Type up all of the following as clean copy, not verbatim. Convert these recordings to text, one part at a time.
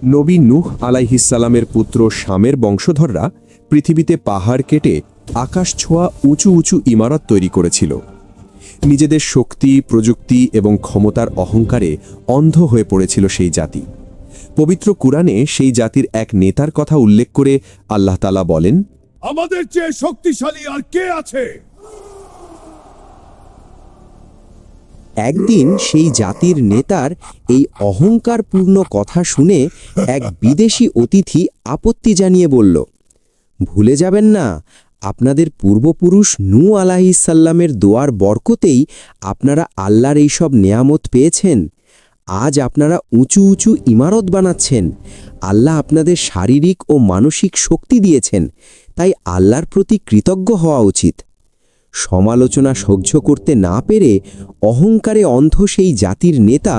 নবী নূহ আলাইহিসসালামের পুত্র শামের বংশধররা পৃথিবীতে পাহাড় কেটে আকাশ ছোঁয়া উঁচু উঁচু ইমারত তৈরি করেছিল। নিজেদের শক্তি, প্রযুক্তি এবং ক্ষমতার অহংকারে অন্ধ হয়ে পড়েছিল সেই জাতি। পবিত্র কুরআনে সেই জাতির এক নেতার কথা উল্লেখ করে আল্লাহ তাআলা বলেন, আমাদের চেয়ে শক্তিশালী আর কে আছে? একদিন সেই জাতির নেতার এই অহংকারপূর্ণ কথা শুনে এক বিদেশি অতিথি আপত্তি জানিয়ে বলল, ভুলে যাবেন না, আপনাদের পূর্বপুরুষ নূহ আলাইহিসসালামের দোয়ার বরকতেই আপনারা আল্লাহর এইসব নেয়ামত পেয়েছেন। আজ আপনারা উঁচু উঁচু ইমারত বানাচ্ছেন। আল্লাহ আপনাদের শারীরিক ও মানসিক শক্তি দিয়েছেন, তাই আল্লাহর প্রতি কৃতজ্ঞ হওয়া উচিত। সমালোচনা সহ্য করতে না পেরে অহংকারে অন্ধ সেই জাতির নেতা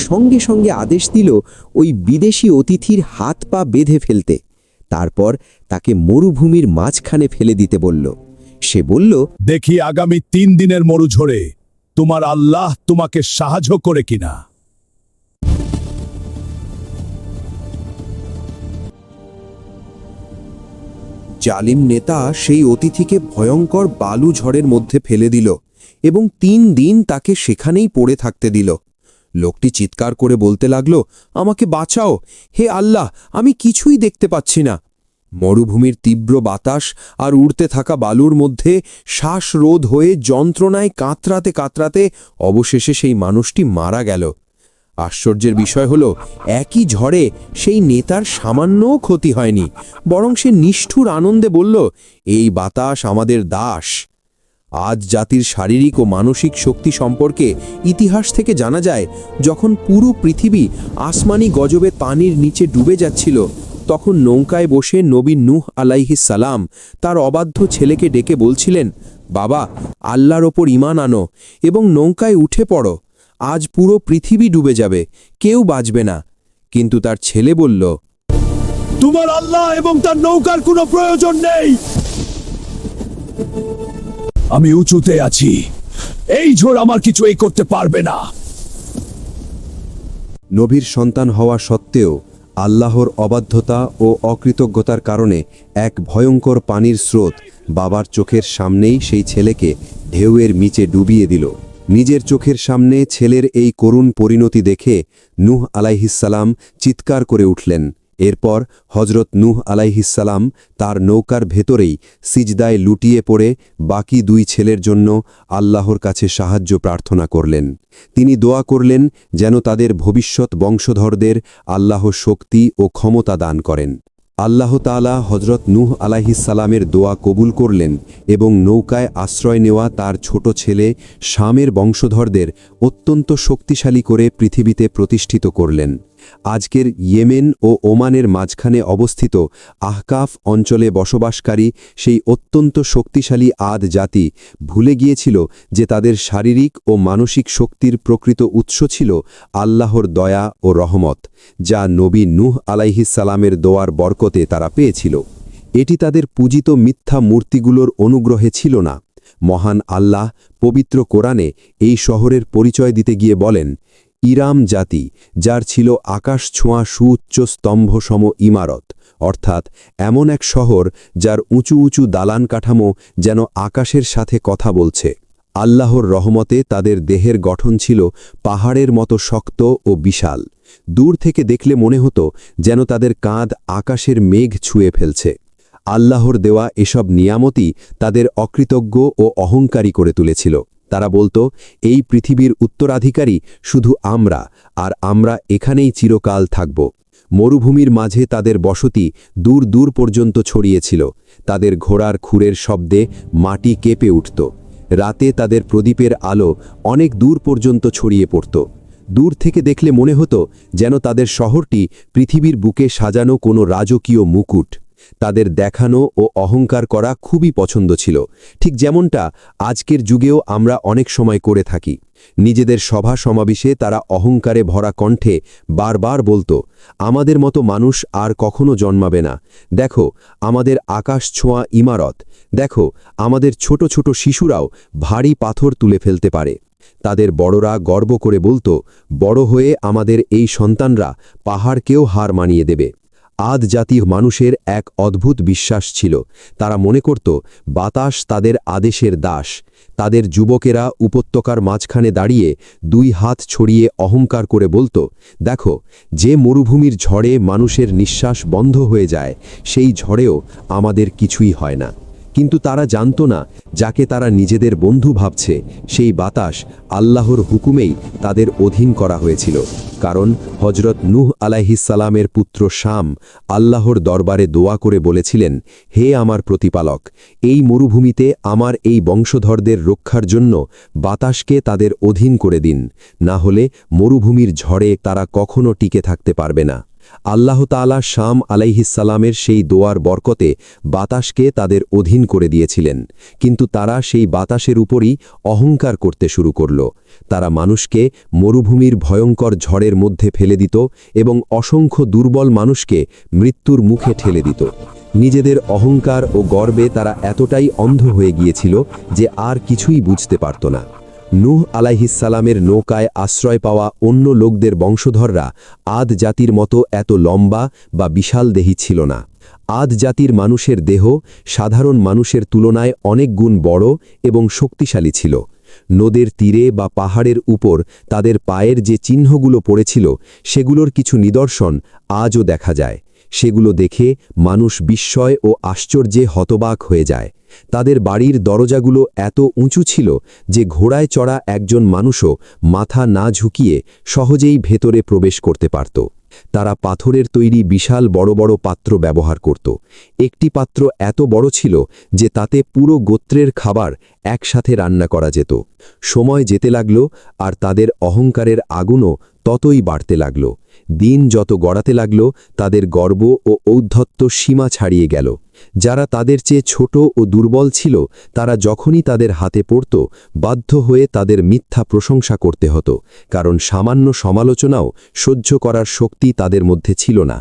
সঙ্গে সঙ্গে আদেশ দিল ওই বিদেশি অতিথির হাত পা বেঁধে ফেলতে। তারপর তাকে মরুভূমির মাঝখানে ফেলে দিতে বলল। সে বলল, দেখি আগামী 3 দিনের মরুঝড়ে তোমার আল্লাহ তোমাকে সাহায্য করে কিনা। জালিম নেতা সেই অতিথিকে ভয়ঙ্কর বালু ঝড়ের মধ্যে ফেলে দিল এবং 3 দিন তাকে সেখানেই পড়ে থাকতে দিল। লোকটি চিৎকার করে বলতে লাগল, আমাকে বাঁচাও, হে আল্লাহ, আমি কিছুই দেখতে পাচ্ছি না। মরুভূমির তীব্র বাতাস আর উড়তে থাকা বালুর মধ্যে শ্বাসরোধ হয়ে যন্ত্রণায় কাতরাতে কাতরাতে অবশেষে সেই মানুষটি মারা গেল। আশ্চর্যের বিষয় হল, একই ঝড়ে সেই নেতার সামান্যও ক্ষতি হয়নি, বরং সে নিষ্ঠুর আনন্দে বলল, এই বাতাস আমাদের দাস। আজ জাতির শারীরিক ও মানসিক শক্তি সম্পর্কে ইতিহাস থেকে জানা যায়, যখন পুরো পৃথিবী আসমানি গজবে পানির নিচে ডুবে যাচ্ছিল, তখন নৌকায় বসে নবী নূহ আলাইহিসসালাম তার অবাধ্য ছেলেকে ডেকে বলছিলেন, বাবা, আল্লাহর ওপর ঈমান আনো এবং নৌকায় উঠে পড়ো। আজ পুরো পৃথিবী ডুবে যাবে, কেউ বাঁচবে না। কিন্তু তার ছেলে বলল, তোমার আল্লাহ এবং তার নৌকার কোনো প্রয়োজন নেই। আমি উঁচুতে আছি, এই ঝড় আমার কিছুই করতে পারবে না। নবীর সন্তান হওয়া সত্ত্বেও আল্লাহর অবাধ্যতা ও অকৃতজ্ঞতার কারণে এক ভয়ঙ্কর পানির স্রোত বাবার চোখের সামনেই সেই ছেলেকে ঢেউয়ের নিচে ডুবিয়ে দিল। নিজের চোখের সামনে ছেলের এই করুণ পরিণতি দেখে নূহ আলাইহিসসালাম চিৎকার করে উঠলেন। এরপর হজরত নূহ আলাইহিসসালাম তার নৌকার ভেতরেই সিজদায় লুটিয়ে পড়ে বাকি 2 ছেলের জন্য আল্লাহর কাছে সাহায্য প্রার্থনা করলেন। তিনি দোয়া করলেন যেন তাদের ভবিষ্যৎ বংশধরদের আল্লাহ শক্তি ও ক্ষমতা দান করেন। আল্লাহ তাআলা হজরত নূহ আলাইহিসসালামের দোয়া কবুল করলেন এবং নৌকায় আশ্রয় নেওয়া তার ছোট ছেলে শামের বংশধরদের অত্যন্ত শক্তিশালী করে পৃথিবীতে প্রতিষ্ঠিত করলেন। আজকের ইয়েমেন ও ওমানের মাঝখানে অবস্থিত আহকাফ অঞ্চলে বসবাসকারী সেই অত্যন্ত শক্তিশালী আদ জাতি ভুলে গিয়েছিল যে তাদের শারীরিক ও মানসিক শক্তির প্রকৃত উৎস ছিল আল্লাহর দয়া ও রহমত, যা নবী নূহ আলাইহিসসালামের দোয়ার বরকতে তারা পেয়েছিল। এটি তাদের পূজিত মিথ্যা মূর্তিগুলোর অনুগ্রহে ছিল না। মহান আল্লাহ পবিত্র কোরআনে এই শহরের পরিচয় দিতে গিয়ে বলেন, ইরাম জাতি, যার ছিল আকাশ ছোঁয়া সুউচ্চ স্তম্ভসম ইমারত, অর্থাৎ এমন এক শহর যার উঁচু উঁচু দালান কাঠামো যেন আকাশের সাথে কথা বলছে। আল্লাহর রহমতে তাদের দেহের গঠন ছিল পাহাড়ের মতো শক্ত ও বিশাল। দূর থেকে দেখলে মনে হতো যেন তাদের কাঁধ আকাশের মেঘ ছুঁয়ে ফেলছে। আল্লাহর দেওয়া এসব নিয়ামতই তাদের অকৃতজ্ঞ ও অহংকারী করে তুলেছিল। তারা বলতো, এই পৃথিবীর উত্তরাধিকারী শুধু আমরা, আর আমরা এখানেই চিরকাল থাকব। মরুভূমির মাঝে তাদের বসতি দূর দূর পর্যন্ত ছড়িয়েছিল। তাদের ঘোড়ার খুরের শব্দে মাটি কেঁপে উঠত। রাতে তাদের প্রদীপের আলো অনেক দূর পর্যন্ত ছড়িয়ে পড়ত। দূর থেকে দেখলে মনে হতো যেন তাদের শহরটি পৃথিবীর বুকে সাজানো কোনো রাজকীয় মুকুট। তাদের দেখানো ও অহংকার করা খুবই পছন্দ ছিল, ঠিক যেমনটা আজকের যুগেও আমরা অনেক সময় করে থাকি। নিজেদের সভা সমাবেশে তারা অহংকারে ভরা কণ্ঠে বারবার বলতো, আমাদের মতো মানুষ আর কখনো জন্মাবে না। দেখো আমাদের আকাশ ছোঁয়া ইমারত, দেখো আমাদের ছোট ছোট শিশুরাও ভারী পাথর তুলে ফেলতে পারে। তাদের বড়রা গর্ব করে বলতো, বড় হয়ে আমাদের এই সন্তানরা পাহাড়কেও হার মানিয়ে দেবে। আদ জাতীয় মানুষের এক অদ্ভুত বিশ্বাস ছিল। তারা মনে করত বাতাস তাদের আদেশের দাস। তাদের যুবকেরা উপত্যকার মাঝখানে দাঁড়িয়ে 2 হাত ছড়িয়ে অহংকার করে বলতো, দেখো, যে মরুভূমির ঝড়ে মানুষের নিঃশ্বাস বন্ধ হয়ে যায়, সেই ঝড়েও আমাদের কিছুই হয় না। কিন্তু তারা জানত না, যাকে তারা নিজেদের বন্ধু ভাবছে, সেই বাতাস আল্লাহর হুকুমেই তাদের অধীন করা হয়েছিল। কারণ হজরত নূহ আলাইহিসসালামের পুত্র শাম আল্লাহর দরবারে দোয়া করে বলেছিলেন, হে আমার প্রতিপালক, এই মরুভূমিতে আমার এই বংশধরদের রক্ষার জন্য বাতাসকে তাদের অধীন করে দিন, না হলে মরুভূমির ঝড়ে তারা কখনো টিকে থাকতে পারবে না। আল্লাহ তাআলা শাম আলাইহিসসালামের সেই দোয়ার বরকতে বাতাসকে তাদের অধীন করে দিয়েছিলেন। কিন্তু তারা সেই বাতাসের উপরই অহংকার করতে শুরু করল। তারা মানুষকে মরুভূমির ভয়ঙ্কর ঝড়ের মধ্যে ফেলে দিত এবং অসংখ্য দুর্বল মানুষকে মৃত্যুর মুখে ঠেলে দিত। নিজেদের অহংকার ও গর্বে তারা এতটাই অন্ধ হয়ে গিয়েছিল যে আর কিছুই বুঝতে পারত না। নূহ আলাইহিসসালামের নৌকায় আশ্রয় পাওয়া অন্য লোকদের বংশধররা আদ জাতির মতো এত লম্বা বা বিশাল দেহী ছিল না। আদ জাতির মানুষের দেহ সাধারণ মানুষের তুলনায় অনেক গুণ বড় এবং শক্তিশালী ছিল। নদের তীরে বা পাহাড়ের উপর তাদের পায়ের যে চিহ্নগুলো পড়েছিল, সেগুলোর কিছু নিদর্শন আজও দেখা যায়। সেগুলো দেখে মানুষ বিস্ময় ও আশ্চর্যে হতবাক হয়ে যায়। তাদের বাড়ির দরজাগুলো এত উঁচু ছিল যে ঘোড়ায় চড়া একজন মানুষও মাথা না ঝুঁকিয়ে সহজেই ভেতরে প্রবেশ করতে পারত। তারা পাথরের তৈরি বিশাল বড় বড় পাত্র ব্যবহার করত। একটি পাত্র এত বড় ছিল যে তাতে পুরো গোত্রের খাবার একসাথে রান্না করা যেত। সময় যেতে লাগল আর তাদের অহংকারের আগুনও ততই বাড়তে লাগল। দিন যত গড়াতে লাগল, তাদের গর্ব ও ঔদ্ধত্য সীমা ছাড়িয়ে গেল। যারা তাদের চেয়ে ছোট ও দুর্বল ছিল, তারা যখনই তাদের হাতে পড়ত, বাধ্য হয়ে তাদের মিথ্যা প্রশংসা করতে হতো, কারণ সামান্য সমালোচনাও সহ্য করার শক্তি তাদের মধ্যে ছিল না।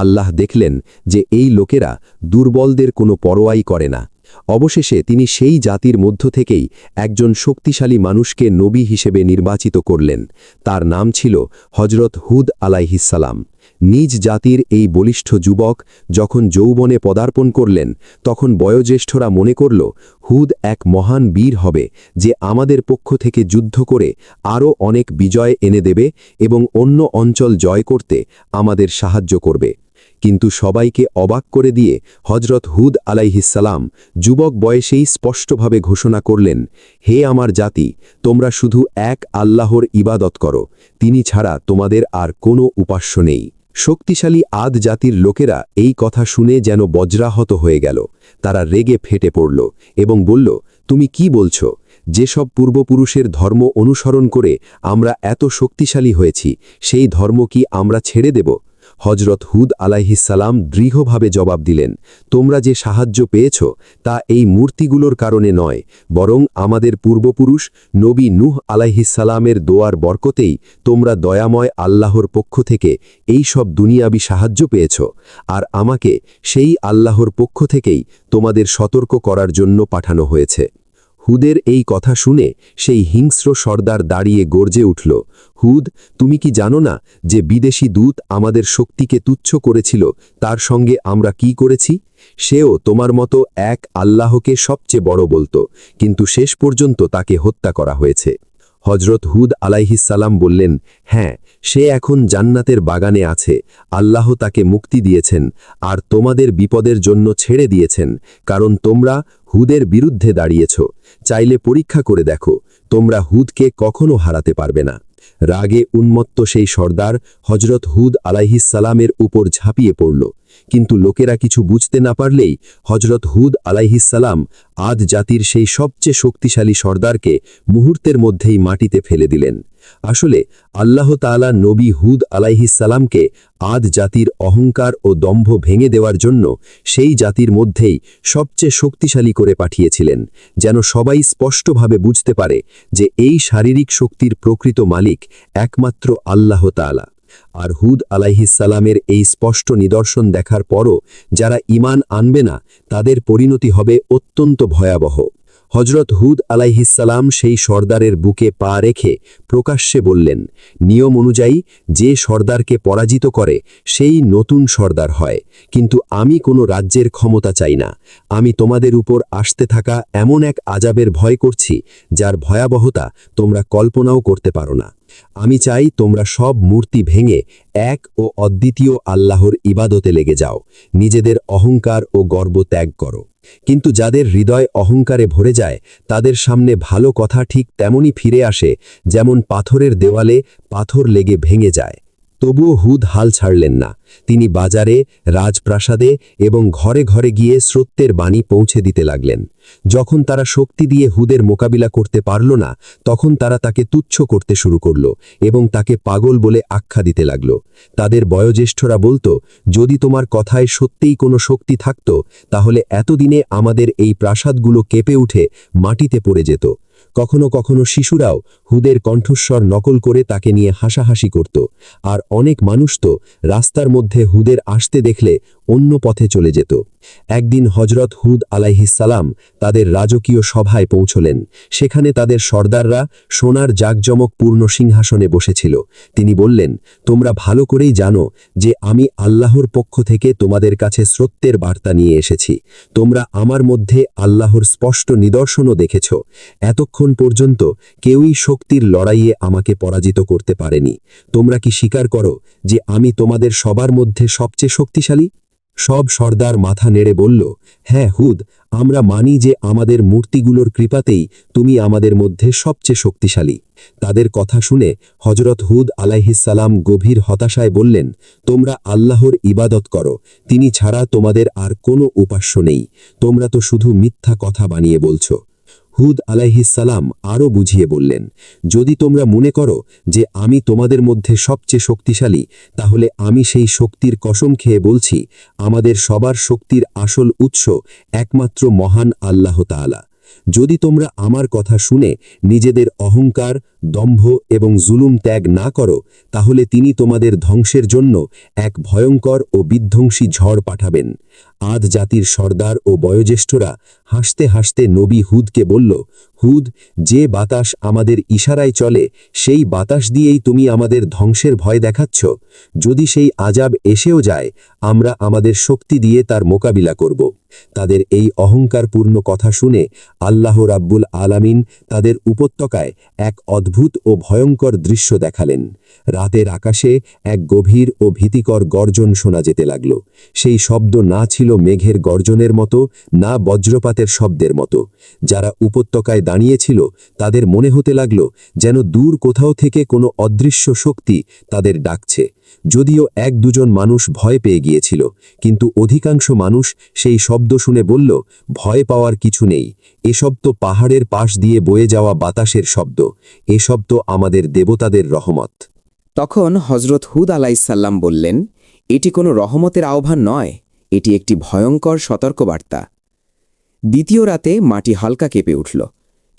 আল্লাহ দেখলেন যে এই লোকেরা দুর্বলদের কোনো পরোয়াই করে না। অবশেষে তিনি সেই জাতির মধ্য থেকেই একজন শক্তিশালী মানুষকে নবী হিসেবে নির্বাচিত করলেন। তার নাম ছিল হজরত হুদ আলাইহিসসালাম। নিজ জাতির এই বলিষ্ঠ যুবক যখন যৌবনে পদার্পণ করলেন, তখন বয়োজ্যেষ্ঠরা মনে করল হুদ এক মহান বীর হবে, যে আমাদের পক্ষ থেকে যুদ্ধ করে আরও অনেক বিজয় এনে দেবে এবং অন্য অঞ্চল জয় করতে আমাদের সাহায্য করবে। কিন্তু সবাইকে অবাক করে দিয়ে হজরত হুদ আলাইহিসসালাম যুবক বয়সেই স্পষ্টভাবে ঘোষণা করলেন, হে আমার জাতি, তোমরা শুধু এক আল্লাহর ইবাদত করো, তিনি ছাড়া তোমাদের আর কোনো উপাস্য নেই। শক্তিশালী আদ জাতির লোকেরা এই কথা শুনে যেন বজ্রাহত হয়ে গেল। তারা রেগে ফেটে পড়ল এবং বলল, তুমি কি বলছো? যেসব পূর্বপুরুষের ধর্ম অনুসরণ করে আমরা এত শক্তিশালী হয়েছি, সেই ধর্ম কি আমরা ছেড়ে দেব? হজরত হুদ আলাইহিসসালাম দৃঢ়ভাবে জবাব দিলেন, তোমরা যে সাহায্য পেয়েছ তা এই মূর্তিগুলোর কারণে নয়, বরং আমাদের পূর্বপুরুষ নবী নূহ আলাইহিসসালামের দোয়ার বরকতেই তোমরা দয়াময় আল্লাহর পক্ষ থেকে এই সব দুনিয়াবি সাহায্য পেয়েছ। আর আমাকে সেই আল্লাহর পক্ষ থেকেই তোমাদের সতর্ক করার জন্য পাঠানো হয়েছে। হুদের এই কথা শুনে সেই হিংস্র সর্দার দাঁড়িয়ে গর্জে উঠল, হুদ, তুমি কি জানো না যে বিদেশি দূত আমাদের শক্তিকে তুচ্ছ করেছিল, তার সঙ্গে আমরা কি করেছি? সেও তোমার মতো এক আল্লাহকে সবচেয়ে বড় বলতো, কিন্তু শেষ পর্যন্ত তাকে হত্যা করা হয়েছে। হজরত হুদ আলাইহিসসালাম বললেন, হ্যাঁ, সে এখন জান্নাতের বাগানে আছে। আল্লাহ তাকে মুক্তি দিয়েছেন আর তোমাদের বিপদের জন্য ছেড়ে দিয়েছেন, কারণ তোমরা হুদের বিরুদ্ধে দাঁড়িয়েছ। চাইলে পরীক্ষা করে দেখো, তোমরা হুদকে কখনো হারাতে পারবে না। রাগে উন্মত্ত সেই সর্দার হজরত হুদ আলাইহিসসালামের উপর ঝাঁপিয়ে পড়ল, কিন্তু লোকেরা কিছু বুঝতে না পারলেই হজরত হুদ আলাইহিসসালাম আদ জাতির সেই সবচেয়ে শক্তিশালী সর্দারকে মুহূর্তের মধ্যেই মাটিতে ফেলে দিলেন। আসলে আল্লাহ তাআলা নবী হুদ আলাইহিসসালামকে আদ জাতির অহংকার ও দম্ভ ভেঙে দেওয়ার জন্য সেই জাতির মধ্যেই সবচেয়ে শক্তিশালী করে পাঠিয়েছিলেন, যেন সবাই স্পষ্টভাবে বুঝতে পারে যে এই শারীরিক শক্তির প্রকৃত মালিক একমাত্র আল্লাহ তাআলা। আর হুদ আলাইহিসসালামের এই স্পষ্ট নিদর্শন দেখার পরও যারা ঈমান আনবে না, তাদের পরিণতি হবে অত্যন্ত ভয়াবহ। হজরত হুদ আলাইহিসসালাম সেই সর্দারের বুকে পা রেখে প্রকাশ্যে বললেন, নিয়ম অনুযায়ী যে সর্দারকে পরাজিত করে সেই নতুন সর্দার হয়, কিন্তু আমি কোনো রাজ্যের ক্ষমতা চাই না। আমি তোমাদের উপর আসতে থাকা এমন এক আযাবের ভয় করছি যার ভয়াবহতা তোমরা কল্পনাও করতে পারো না। আমি চাই তোমরা সব মূর্তি ভেঙে এক ও অদ্বিতীয় আল্লাহর ইবাদতে লেগে যাও, নিজেদের অহংকার ও গর্ব ত্যাগ করো। কিন্তু যাদের হৃদয় অহংকারে ভরে যায় তাদের সামনে ভালো কথা ঠিক তেমনই ফিরে আসে যেমন পাথরের দেওয়ালে পাথর লেগে ভেঙে যায়। তবুও হুদ হাল ছাড়লেন না। তিনি বাজারে, রাজপ্রাসাদে এবং ঘরে ঘরে গিয়ে সত্যের বাণী পৌঁছে দিতে লাগলেন। যখন তারা শক্তি দিয়ে হুদের মোকাবিলা করতে পারল না, তখন তারা তাকে তুচ্ছ করতে শুরু করল এবং তাকে পাগল বলে আখ্যা দিতে লাগল। তাদের বয়োজ্যেষ্ঠরা বলত, যদি তোমার কথায় সত্যিই কোনো শক্তি থাকত তাহলে এতদিনে আমাদের এই প্রাসাদগুলো কেঁপে উঠে মাটিতে পড়ে যেত। কখনো কখনো শিশুরাও হুদের কণ্ঠস্বর নকল করে তাকে নিয়ে হাসাহাসি করত, আর অনেক মানুষ তো রাস্তার মধ্যে হুদের আসতে দেখলে অন্য পথে চলে যেত। একদিন হজরত হুদ আলাইহিসসালাম তাদের রাজকীয় সভায় পৌঁছলেন। সেখানে তাদের সর্দাররা সোনার জাঁকজমকপূর্ণ সিংহাসনে বসেছিল। তিনি বললেন, তোমরা ভালো করেই জানো যে আমি আল্লাহর পক্ষ থেকে তোমাদের কাছে সত্যের বার্তা নিয়ে এসেছি। তোমরা আমার মধ্যে আল্লাহর স্পষ্ট নিদর্শনও দেখেছ। এতক্ষণ পর্যন্ত কেউই শক্তির লড়াইয়ে আমাকে পরাজিত করতে পারেনি। তোমরা কি স্বীকার করো যে আমি তোমাদের সবার মধ্যে সবচেয়ে শক্তিশালী? সব সর্দার মাথা নেড়ে বলল, হ্যাঁ হুদ, আমরা মানি যে আমাদের মূর্তিগুলোর কৃপাতেই তুমি আমাদের মধ্যে সবচেয়ে শক্তিশালী। তাদের কথা শুনে হজরত হুদ আলাইহিসসালাম গভীর হতাশায় বললেন, তোমরা আল্লাহর ইবাদত করো, তিনি ছাড়া তোমাদের আর কোনো উপাস্য নেই। তোমরা তো শুধু মিথ্যা কথা বানিয়ে বলছো। হুদ আলাইহিসসালাম আরও বুঝিয়ে বললেন, যদি তোমরা মনে করো যে আমি তোমাদের মধ্যে সবচেয়ে শক্তিশালী, তাহলে আমি সেই শক্তির কসম খেয়ে বলছি, আমাদের সবার শক্তির আসল উৎস একমাত্র মহান আল্লাহ তাআলা। যদি তোমরা আমার কথা শুনে নিজেদের অহংকার, দম্ভ এবং জুলুম ত্যাগ না করো, তাহলে তিনি তোমাদের ধ্বংসের জন্য এক ভয়ঙ্কর ও বিধ্বংসী ঝড় পাঠাবেন। আদ জাতির সর্দার ও বয়োজ্যেষ্ঠরা হাসতে হাসতে নবী হুদকে বলল, হুদ, যে বাতাস আমাদের ইশারায় চলে সেই বাতাস দিয়েই তুমি আমাদের ধ্বংসের ভয় দেখাচ্ছ। যদি সেই আযাব এসেও যায়, আমরা আমাদের শক্তি দিয়ে তার মোকাবিলা করব। তাদের এই অহংকারপূর্ণ কথা শুনে আল্লাহ রাব্বুল আলামিন তাদের উপত্যকায় এক অদ্ভুত ও ভয়ঙ্কর দৃশ্য দেখালেন। রাতের আকাশে এক গভীর ও ভীতিকর গর্জন শোনা যেতে লাগল। সেই শব্দ না ছিল মেঘের গর্জনের মতো, না বজ্রপাতের শব্দের মতো। যারা উপত্যকায় দাঁড়িয়েছিল তাদের মনে হতে লাগল যেন দূর কোথাও থেকে কোনো অদৃশ্য শক্তি তাদের ডাকছে। যদিও এক দুজন মানুষ ভয় পেয়ে গিয়েছিল, কিন্তু অধিকাংশ মানুষ সেই শব্দ শুনে বলল, ভয় পাওয়ার কিছু নেই, এসব তো পাহাড়ের পাশ দিয়ে বয়ে যাওয়া বাতাসের শব্দ, এসব তো আমাদের দেবতাদের রহমত। তখন হজরত হুদ আলাইসাল্লাম বললেন, এটি কোনো রহমতের আহ্বান নয়, এটি একটি ভয়ঙ্কর সতর্কবার্তা। দ্বিতীয় রাতে মাটি হালকা কেঁপে উঠল,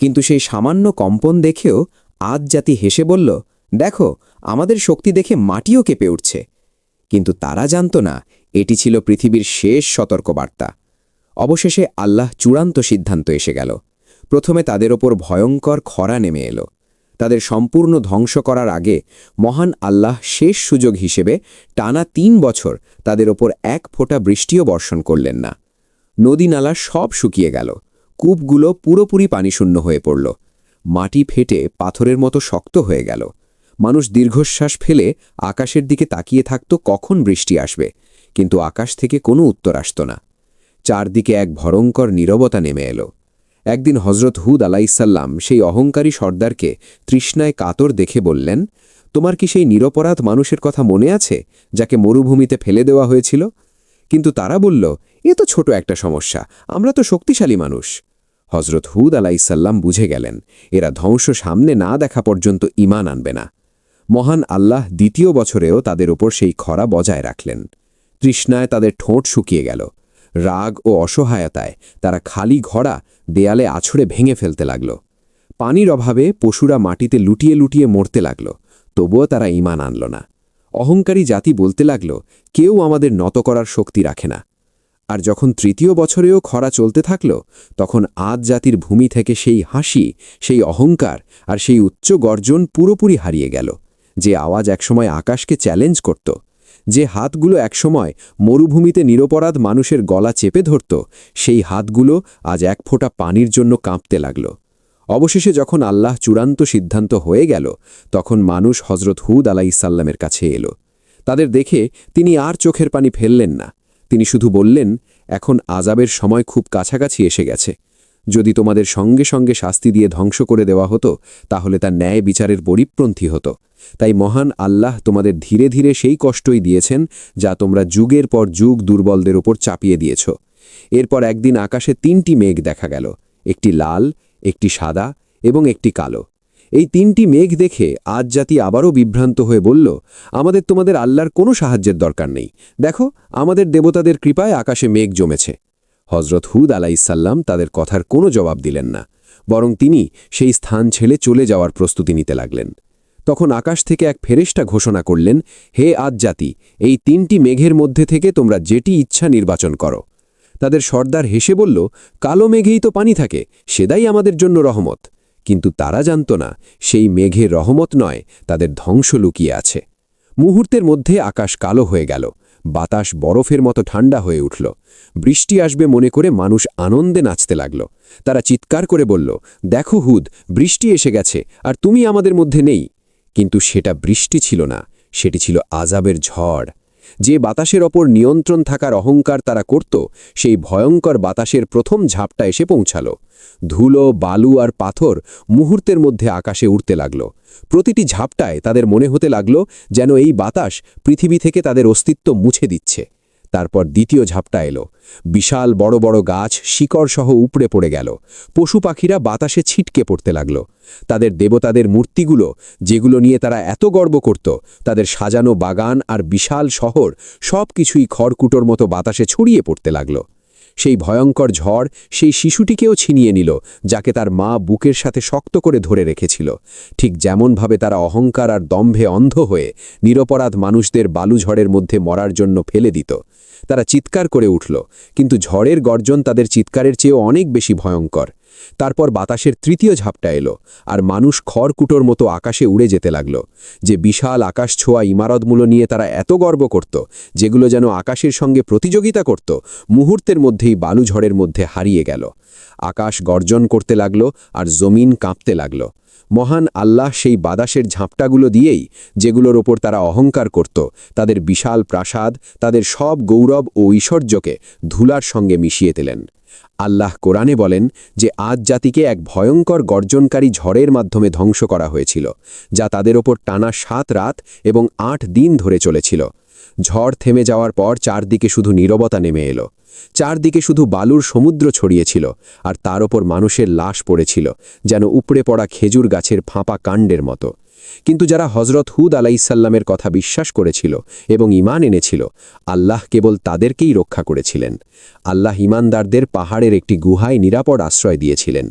কিন্তু সেই সামান্য কম্পন দেখেও আদ জাতি হেসে বলল, দেখো, আমাদের শক্তি দেখে মাটিও কেঁপে উঠছে। কিন্তু তারা জানত না এটি ছিল পৃথিবীর শেষ সতর্কবার্তা। অবশেষে আল্লাহ চূড়ান্ত সিদ্ধান্ত এসে গেল। প্রথমে তাদের ওপর ভয়ঙ্কর খরা নেমে এলো। তাদের সম্পূর্ণ ধ্বংস করার আগে মহান আল্লাহ শেষ সুযোগ হিসেবে টানা ৩ বছর তাদের ওপর এক ফোঁটা বৃষ্টিও বর্ষণ করলেন না। নদী নালা সব শুকিয়ে গেল, কূপগুলো পুরোপুরি পানিশূন্য হয়ে পড়ল, মাটি ফেটে পাথরের মতো শক্ত হয়ে গেল। মানুষ দীর্ঘশ্বাস ফেলে আকাশের দিকে তাকিয়ে থাকত কখন বৃষ্টি আসবে, কিন্তু আকাশ থেকে কোনো উত্তর আসত না। চারদিকে এক ভয়ঙ্কর নীরবতা নেমে এলো। একদিন হজরত হুদ আলাইসাল্লাম সেই অহংকারী সর্দারকে তৃষ্ণায় কাতর দেখে বললেন, তোমার কি সেই নিরপরাধ মানুষের কথা মনে আছে যাকে মরুভূমিতে ফেলে দেওয়া হয়েছিল? কিন্তু তারা বলল, এ তো ছোট একটা সমস্যা, আমরা তো শক্তিশালী মানুষ। হজরত হুদ আলাইসাল্লাম বুঝে গেলেন এরা ধ্বংস সামনে না দেখা পর্যন্ত ঈমান আনবে না। মহান আল্লাহ দ্বিতীয় বছরেও তাদের উপর সেই খরা বজায় রাখলেন। তৃষ্ণায় তাদের ঠোঁট শুকিয়ে গেল। রাগ ও অসহায়তায় তারা খালি ঘড়া দেয়ালে আছড়ে ভেঙে ফেলতে লাগল। পানির অভাবে পশুরা মাটিতে লুটিয়ে লুটিয়ে মরতে লাগল, তবুও তারা ঈমান আনল না। অহংকারী জাতি বলতে লাগল, কেউ আমাদের নত করার শক্তি রাখে না। আর যখন তৃতীয় বছরেও খরা চলতে থাকল, তখন আদ জাতির ভূমি থেকে সেই হাসি, সেই অহংকার আর সেই উচ্চ গর্জন পুরোপুরি হারিয়ে গেল। যে আওয়াজ একসময় আকাশকে চ্যালেঞ্জ করত, যে হাতগুলো একসময় মরুভূমিতে নিরপরাধ মানুষের গলা চেপে ধরত, সেই হাতগুলো আজ এক ফোঁটা পানির জন্য কাঁপতে লাগল। অবশেষে যখন আল্লাহ চূড়ান্ত সিদ্ধান্ত হয়ে গেল, তখন মানুষ হজরত হুদ আলাইহিসসালামের কাছে এলো। তাদের দেখে তিনি আর চোখের পানি ফেললেন না। তিনি শুধু বললেন, এখন আযাবের সময় খুব কাছাকাছি এসে গেছে। যদি তোমাদের সঙ্গে সঙ্গে শাস্তি দিয়ে ধ্বংস করে দেওয়া হতো, তাহলে তা ন্যায় বিচারের পরিপন্থী হতো। তাই মহান আল্লাহ তোমাদের ধীরে ধীরে সেই কষ্টই দিয়েছেন যা তোমরা যুগের পর যুগ দুর্বলদের ওপর চাপিয়ে দিয়েছ। এরপর একদিন আকাশে 3টি মেঘ দেখা গেল, একটি লাল, একটি সাদা এবং একটি কালো। এই 3টি মেঘ দেখে আদ জাতি আবারও বিভ্রান্ত হয়ে বলল, আমাদের তোমাদের আল্লাহর কোনো সাহায্যের দরকার নেই। দেখো, আমাদের দেবতাদের কৃপায় আকাশে মেঘ জমেছে। হজরত হুদ আলাইহিসসালাম তাদের কথার কোনো জবাব দিলেন না, বরং তিনি সেই স্থান ছেড়ে চলে যাওয়ার প্রস্তুতি নিতে লাগলেন। তখন আকাশ থেকে এক ফেরেশতা ঘোষণা করলেন, হে আদ জাতি, এই 3টি মেঘের মধ্যে থেকে তোমরা যেটি ইচ্ছা নির্বাচন করো। তাদের সর্দার হেসে বলল, কালো মেঘেই তো পানি থাকে, সেটাই আমাদের জন্য রহমত। কিন্তু তারা জানত না, সেই মেঘে রহমত নয়, তাদের ধ্বংস লুকিয়ে আছে। মুহূর্তের মধ্যে আকাশ কালো হয়ে গেল, বাতাস বরফের মতো ঠান্ডা হয়ে উঠল। বৃষ্টি আসবে মনে করে মানুষ আনন্দে নাচতে লাগল। তারা চিৎকার করে বলল, দেখো হুদ, বৃষ্টি এসে গেছে, আর তুমি আমাদের মধ্যে নেই। কিন্তু সেটা বৃষ্টি ছিল না, সেটি ছিল আযাবের ঝড়। যে বাতাসের ওপর নিয়ন্ত্রণ থাকার অহংকার তারা করত, সেই ভয়ঙ্কর বাতাসের প্রথম ঝাপটা এসে পৌঁছাল। ধুলো, বালু আর পাথর মুহূর্তের মধ্যে আকাশে উড়তে লাগল। প্রতিটি ঝাপটায় তাদের মনে হতে লাগল যেন এই বাতাস পৃথিবী থেকে তাদের অস্তিত্ব মুছে দিচ্ছে। তারপর দ্বিতীয় ঝাপটা এলো। বিশাল বড় বড় গাছ শিকড় সহ উপড়ে পড়ে গেল। পশু পাখিরা বাতাসে ছিটকে পড়তে লাগল। তাদের দেবতাদের মূর্তিগুলো, যেগুলো নিয়ে তারা এত গর্ব করত, তাদের সাজানো বাগান আর বিশাল শহর, সব কিছুই খড়কুটোর মতো বাতাসে ছড়িয়ে পড়তে লাগল। সেই ভয়ঙ্কর ঝড় সেই শিশুটিকেও ছিনিয়ে নিল, যাকে তার মা বুকের সাথে শক্ত করে ধরে রেখেছিল। ঠিক যেমনভাবে তারা অহংকার আর দম্ভে অন্ধ হয়ে নিরপরাধ মানুষদের বালুঝড়ের মধ্যে মরার জন্য ফেলে দিত। তারা চিৎকার করে উঠল, কিন্তু ঝড়ের গর্জন তাদের চিৎকারের চেয়েও অনেক বেশি ভয়ঙ্কর। তারপর বাতাসের তৃতীয় ঝাপটা এলো, আর মানুষ খড়কুটোর মতো আকাশে উড়ে যেতে লাগল। যে বিশাল আকাশ ছোঁয়া ইমারতগুলো নিয়ে তারা এত গর্ব করত, যেগুলো যেন আকাশের সঙ্গে প্রতিযোগিতা করত, মুহূর্তের মধ্যেই বালুঝড়ের মধ্যে হারিয়ে গেল। আকাশ গর্জন করতে লাগল, আর জমিন কাঁপতে লাগল। মহান আল্লাহ সেই বাতাসের ঝাপটাগুলো দিয়েই, যেগুলোর ওপর তারা অহংকার করত, তাদের বিশাল প্রাসাদ, তাদের সব গৌরব ও ঐশ্বর্যকে ধুলার সঙ্গে মিশিয়ে দিলেন। আল্লাহ কোরআনে বলেন যে আদ জাতিকে এক ভয়ঙ্কর গর্জনকারী ঝড়ের মাধ্যমে ধ্বংস করা হয়েছিল, যা তাদের ওপর টানা 7 রাত এবং 8 দিন ধরে চলেছিল। ঝড় থেমে যাওয়ার পর চারদিকে শুধু নীরবতা নেমে এলো। চারদিকে শুধু বালুর সমুদ্র ছড়িয়েছিল, আর তার ওপর মানুষের লাশ পড়েছিল, যেন উপড়ে পড়া খেজুর গাছের ফাঁপা কাণ্ডের মতো। কিন্তু যারা হজরত হুদ আলাইহিসসালামের কথা বিশ্বাস করেছিল এবং ঈমান এনেছিল, আল্লাহ কেবল তাদেরকেই রক্ষা করেছিলেন। আল্লাহ ঈমানদারদের পাহাড়ের একটি গুহায় নিরাপদ আশ্রয় দিয়েছিলেন।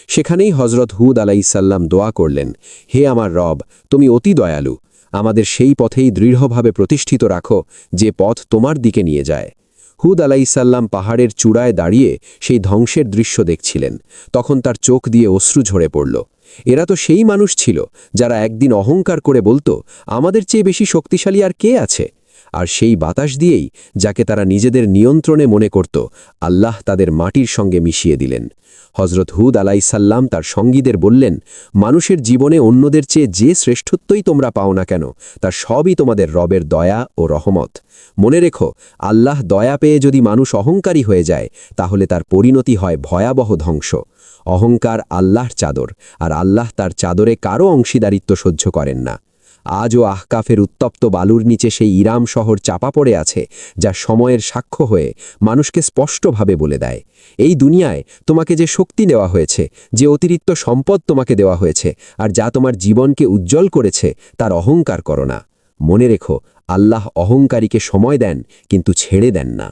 সেখানেই হজরত হুদ আলাইহিসসালাম দোয়া করলেন, হে আমার রব, তুমি অতি দয়ালু, আমাদের সেই পথেই দৃঢ়ভাবে প্রতিষ্ঠিত রাখো যে পথ তোমার দিকে নিয়ে যায়। হুদ আলাইহিসসালাম পাহাড়ের চূড়ায় দাঁড়িয়ে সেই ধ্বংসের দৃশ্য দেখছিলেন। তখন তার চোখ দিয়ে অশ্রু ঝরে পড়ল। এরা তো সেই মানুষ ছিল যারা একদিন অহংকার করে বলতো, আমাদের চেয়ে বেশি শক্তিশালী আর কে আছে? আর সেই বাতাস দিয়েই, যাকে তারা নিজেদের নিয়ন্ত্রণে মনে করত, আল্লাহ তাদের মাটির সঙ্গে মিশিয়ে দিলেন। হজরত হুদ আলাইহিসসালাম তার সঙ্গীদের বললেন, মানুষের জীবনে অন্যদের চেয়ে যে শ্রেষ্ঠত্বই তোমরা পাও না কেন, তার সবই তোমাদের রবের দয়া ও রহমত। মনে রেখো, আল্লাহ দয়া পেয়ে যদি মানুষ অহংকারী হয়ে যায়, তাহলে তার পরিণতি হয় ভয়াবহ ধ্বংস। অহংকার আল্লাহর চাদর, আর আল্লাহ তার চাদরে কারও অংশীদারিত্ব সহ্য করেন না। আজও আহকাফের উত্তপ্ত বালুর নিচে সেই ইরাম শহর চাপা পড়ে আছে, যা সময়ের সাক্ষ্য হয়ে মানুষকে স্পষ্টভাবে বলে দেয়, এই দুনিয়ায় তোমাকে যে শক্তি দেওয়া হয়েছে, যে অতিরিক্ত সম্পদ তোমাকে দেওয়া হয়েছে, আর যা তোমার জীবনকে উজ্জ্বল করেছে, তার অহংকার করো না। মনে রেখো, আল্লাহ অহংকারীকে সময় দেন, কিন্তু ছেড়ে দেন না।